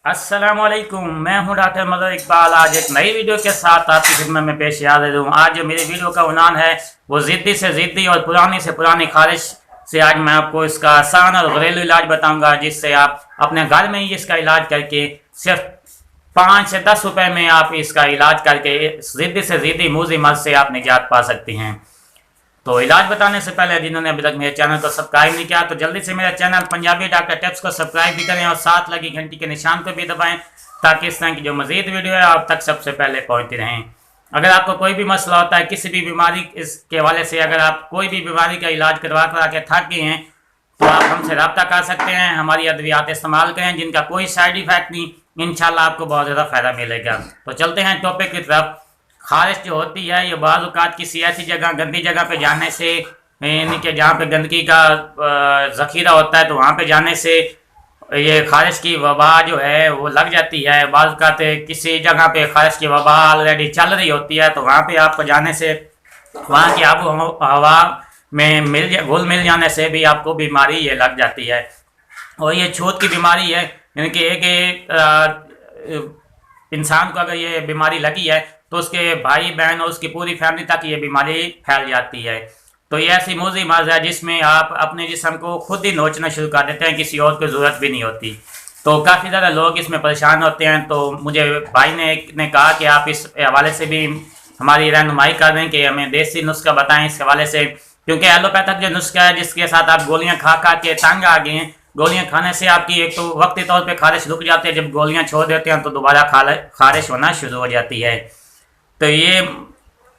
अस्सलामुअलैकुम, मैं हूं डॉक्टर मदर इकबाल। आज एक नई वीडियो के साथ आपकी खिदमत में पेश आ रहा हूँ। आज जो मेरी वीडियो का उन्वान है वो ज़िद्दी से ज़िद्दी और पुरानी से पुरानी खारिश से आज मैं आपको इसका आसान और घरेलू इलाज बताऊंगा, जिससे आप अपने घर में ही इसका इलाज करके सिर्फ 5 से 10 रुपए में आप इसका इलाज करके ज़िद्दी से ज़िद्दी मूजी मर्ज से आप निजात पा सकती हैं। तो इलाज बताने से पहले जिन्होंने अभी तक मेरे चैनल को सब्सक्राइब नहीं किया तो जल्दी से मेरे चैनल पंजाबी डॉक्टर टिप्स को सब्सक्राइब भी करें और साथ लगी घंटी के निशान को भी दबाएं, ताकि इस तरह की जो मजीद वीडियो है आप तक सबसे पहले पहुंचती रहें। अगर आपको कोई भी मसला होता है किसी भी बीमारी इसके हवाले से, अगर आप कोई भी बीमारी का इलाज करवा करा के थक गए हैं तो आप हमसे रब्ता कर सकते हैं। हमारी अद्वियात इस्तेमाल करें जिनका कोई साइड इफेक्ट नहीं, इंशाल्लाह आपको बहुत ज़्यादा फ़ायदा मिलेगा। तो चलते हैं टॉपिक की तरफ। खारिश जो होती है ये बाज़ औक़ात किसी ऐसी जगह गंदी जगह पे जाने से, यानी कि जहाँ पे गंदगी का ज़ख़ीरा होता है, तो वहाँ पे जाने से ये खारिश की वबा जो है वो लग जाती है। बाज़ औक़ात किसी जगह पे खारिश की वबा ऑलरेडी चल रही होती है, तो वहाँ पे आपको जाने से, वहाँ की आबो हवा में घुल मिल जाने से भी आपको बीमारी ये लग जाती है। और ये छूत की बीमारी है, यानी कि एक इंसान को अगर ये बीमारी लगी है तो उसके भाई बहन और उसकी पूरी फैमिली तक ये बीमारी फैल जाती है। तो ये ऐसी मूजी मर्ज है जिसमें आप अपने जिस्म को खुद ही नोचना शुरू कर देते हैं, किसी और की ज़रूरत भी नहीं होती। तो काफ़ी ज़्यादा लोग इसमें परेशान होते हैं। तो मुझे भाई ने कहा कि आप इस हवाले से भी हमारी रहनुमाई कर दें कि हमें देसी नुस्खा बताएं इस हवाले से, क्योंकि एलोपैथिक जो नुस्खा है जिसके साथ आप गोलियाँ खा खा के तंग आ गए हैं, गोलियां खाने से आपकी एक तो वक्ती तौर पे खारिश रुक जाती है, जब गोलियां छोड़ देते हैं तो दोबारा खारिश होना शुरू हो जाती है। तो ये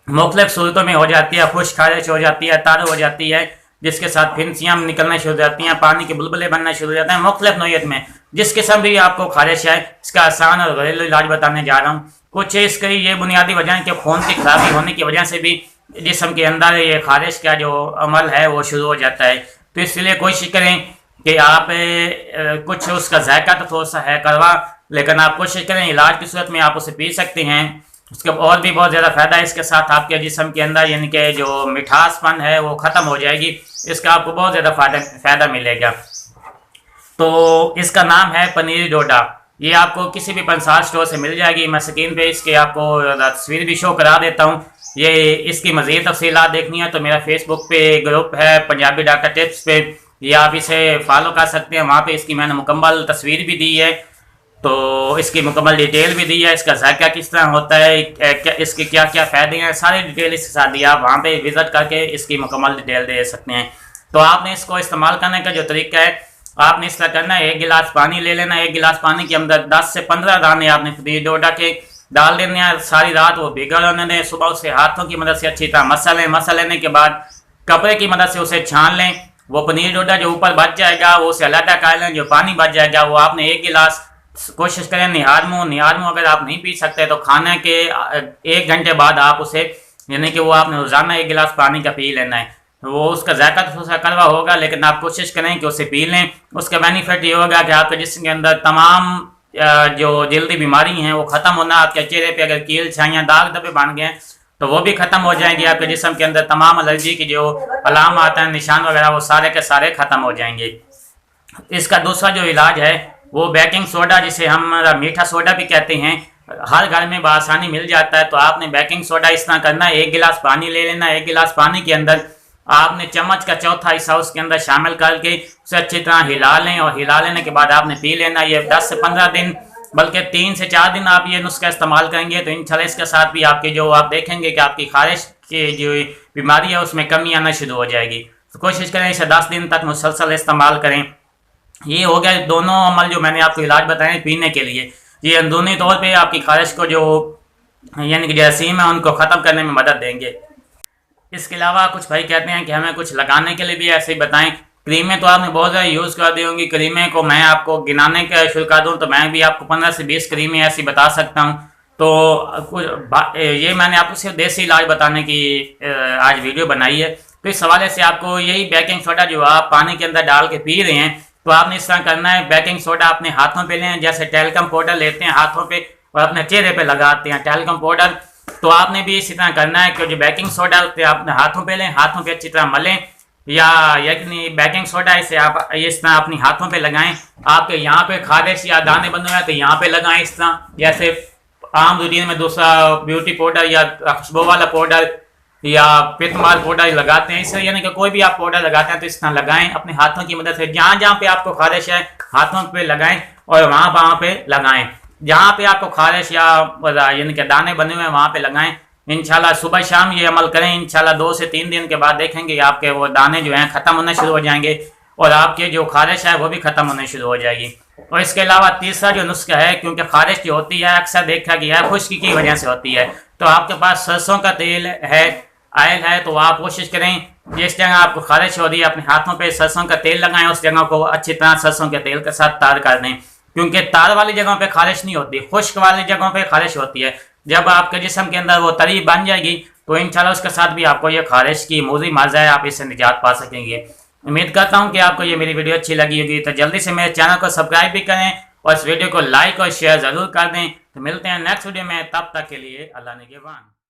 मुख्तलिफ सूरतों में हो जाती है, खुश खारिश हो जाती है, तर हो जाती है, जिसके साथ फिनसियाँ निकलना शुरू हो जाती हैं, पानी के बुलबुले बनना शुरू हो जाते हैं। मुख्तलिफ नौयत में जिस किस्म भी आपको खारिश है इसका आसान और घरेलू इलाज बताने जा रहा हूँ। कुछ इसकी ये बुनियादी वजह है कि खून की खराबी होने की वजह से भी जिस्म के अंदर ये खारिश का जो अमल है वो शुरू हो जाता है। तो इसलिए कोशिश करें कि आप कुछ उसका जायका तो थोड़ा सा है कड़वा, लेकिन आप कोशिश करें इलाज की सूरत में आप उसे पी सकते हैं। उसका और भी बहुत ज़्यादा फ़ायदा है। इसके साथ आपके जिस्म के अंदर यानी कि जो मिठासपन है वो ख़त्म हो जाएगी, इसका आपको बहुत ज़्यादा फ़ायदा मिलेगा। तो इसका नाम है पनीरी डोडा। ये आपको किसी भी पंसार स्टोर से मिल जाएगी। मैं स्क्रीन पे इसके आपको तस्वीर भी शो करा देता हूँ। ये इसकी मज़ीद तफसीलात देखनी है तो मेरा फेसबुक पे ग्रुप है पंजाबी डॉक्टर टिप्स पे, ये आप इसे फॉलो कर सकते हैं। वहाँ पे इसकी मैंने मुकम्मल तस्वीर भी दी है, तो इसकी मुकम्मल डिटेल भी दी है, इसका जायका किस तरह होता है, इसके क्या क्या फ़ायदे हैं, सारी डिटेल इसके साथ दी है। आप वहाँ पे विज़िट करके इसकी मुकम्मल डिटेल दे सकते हैं। तो आपने इसको इस्तेमाल करने का जो तरीका है, आपने इस तरह करना है, 1 गिलास पानी ले लेना है। 1 गिलास पानी के अंदर 10 से 15 दाने आपने पनीरी डोडा के डाल देने हैं। सारी रात वो भिगा रहने दें। सुबह उसे हाथों की मदद से अच्छी तरह मसल लेने के बाद कपड़े की मदद से उसे छान लें। वो पनीर डोडा जो ऊपर बच जाएगा वो उसे अलग कर लें। जो पानी बच जाएगा वो आपने 1 गिलास कोशिश करें निहार मुँह अगर आप नहीं पी सकते तो खाने के 1 घंटे बाद आप उसे, यानी कि वो आपने रोज़ाना 1 गिलास पानी का पी लेना है। वो उसका जायका तो थोड़ा कड़वा होगा, लेकिन आप कोशिश करें कि उसे पी लें। उसका बेनिफिट ये होगा कि आपके जिस्म के अंदर तमाम जो जल्दी बीमारी हैं वो ख़त्म होना। आपके चेहरे पे अगर कील छाइयाँ दाग धब्बे बन गए तो वो भी ख़त्म हो जाएंगे। आपके जिस्म के अंदर तमाम एलर्जी की जो अलामत हैं, निशान वगैरह, वो सारे के सारे ख़त्म हो जाएंगे। इसका दूसरा जो इलाज है वो बेकिंग सोडा, जिसे हम मीठा सोडा भी कहते हैं, हर घर में बआसानी मिल जाता है। तो आपने बेकिंग सोडा इस तरह करना है, 1 गिलास पानी ले लेना है। 1 गिलास पानी के अंदर आपने चम्मच का चौथा हिस्सा उसके अंदर शामिल करके उसे अच्छी तरह हिला लें, और हिला लेने के बाद आपने पी लेना। ये 10 से 15 दिन, बल्कि 3 से 4 दिन आप ये नुस्खा इस्तेमाल करेंगे तो इंशाल्लाह इसके साथ भी आपके जो आप देखेंगे कि आपकी खारिश की जो बीमारी है उसमें कमी आना शुरू हो जाएगी। तो कोशिश करें इसे 10 दिन तक मुसलसल इस्तेमाल करें। ये हो गया दोनों अमल जो मैंने आपको इलाज बताए पीने के लिए। ये अंदरूनी तौर पे आपकी खारिश को जो यानी कि जरासीम है उनको ख़त्म करने में मदद देंगे। इसके अलावा कुछ भाई कहते हैं कि हमें कुछ लगाने के लिए भी ऐसे ही बताएं। क्रीमें तो आपने बहुत ज़्यादा यूज़ कर दी होंगी। क्रीमें को मैं आपको गिनाने का शुरू कर दूँ तो मैं भी आपको 15 से 20 क्रीमें ऐसी बता सकता हूँ। तो ये मैंने आपको सिर्फ देसी इलाज बताने की आज वीडियो बनाई है। तो इस हवाले से आपको यही बेकिंग सोडा जो आप पानी के अंदर डाल के पी रहे हैं, तो आपने इस तरह करना है। बेकिंग सोडा अपने हाथों पे लें, जैसे टैल्कम पाउडर लेते हैं हाथों पे और अपने चेहरे पे लगाते हैं टैल्कम पाउडर, तो आपने भी इसी तरह करना है कि जो बेकिंग सोडा होते हैं अपने हाथों पे लें, हाथों पे अच्छी तरह मलें। या यकीनी बेकिंग सोडा, इसे आप इस तरह अपनी हाथों पे लगाएं। आपके यहाँ पे खारिश या दाने बने हुए हैं तो यहाँ पे लगाएं इस तरह। जैसे आम रूटीन में दूसरा ब्यूटी पाउडर या खुशबू वाला पाउडर या पितमाल पाउडर लगाते हैं, इससे यानी कि कोई भी आप पाउडर लगाते हैं तो इस तरह लगाएं अपने हाथों की मदद से। जहाँ जहाँ पे आपको खारिश है हाथों पे लगाएं और वहाँ पे लगाएं। जहाँ पे आपको खारिश या यानी कि दाने बने हुए हैं वहाँ पे लगाएं। इंशाल्लाह सुबह शाम ये अमल करें। इंशाल्लाह 2 से 3 दिन के बाद देखेंगे आपके वो दाने जो हैं ख़त्म होने शुरू हो जाएंगे और आपके जो खारिश है वो भी ख़त्म होने शुरू हो जाएगी। और इसके अलावा तीसरा जो नुस्खा है, क्योंकि खारिश जो होती है अक्सर देखा गया है खुश्की की वजह से होती है, तो आपके पास सरसों का तेल है, ऑयल है, तो आप कोशिश करें जिस जगह आपको खारिश हो रही है अपने हाथों पे सरसों का तेल लगाएं, उस जगह को अच्छी तरह सरसों के तेल के साथ तार कर दें। क्योंकि तार वाली जगहों पे खारिश नहीं होती, खुश्क वाली जगहों पे खारिश होती है। जब आपके जिस्म के अंदर वो तरी बन जाएगी तो इंशाल्लाह उसके साथ भी आपको ये खारिश की मुज़ी मर्ज़ है, आप इससे निजात पा सकेंगे। उम्मीद करता हूँ कि आपको ये मेरी वीडियो अच्छी लगी होगी, तो जल्दी से मेरे चैनल को सब्सक्राइब भी करें और इस वीडियो को लाइक और शेयर ज़रूर कर दें। तो मिलते हैं नेक्स्ट वीडियो में, तब तक के लिए अल्लाह निगहबान।